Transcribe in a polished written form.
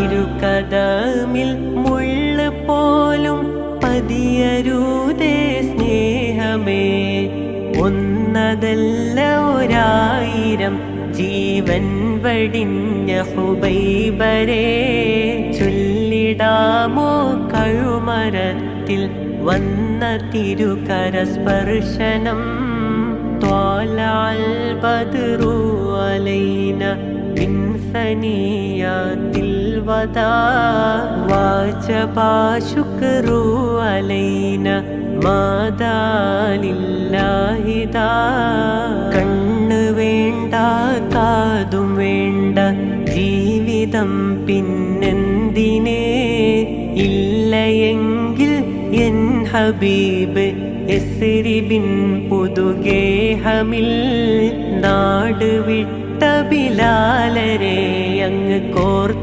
തിരുകദമിൽ മുള്ള് പോലും പതിയരുതേ സ്നേഹമേ. ഒന്നതല്ല ഒരായിരം ജീവൻ വടിഞ്ഞ ഹുബൈബരേ. ചൊല്ലിടാമോ കഴുമരത്തിൽ വന്ന തിരുകരസ്പർശനം. ത്വാലഅൽ ബദ്റു അലൈന മിൻ സനിയാത്തിൽ വദാ. വാജബാ ശുക്റു അലൈന മാദാ ലില്ലാഹി ദാ. കണ്ണ് വേണ്ട കാതും വേണ്ട ജീവിതം പിന്നെന്തിനേ. ഇല്ലയെങ്കിൽ എൻ ഹബീബ് യസ്രിബിൻ പുതുഗേഹമിൽ. നാട് വിട്ട ബിലാലരെ അങ്ങ് കോർത്തി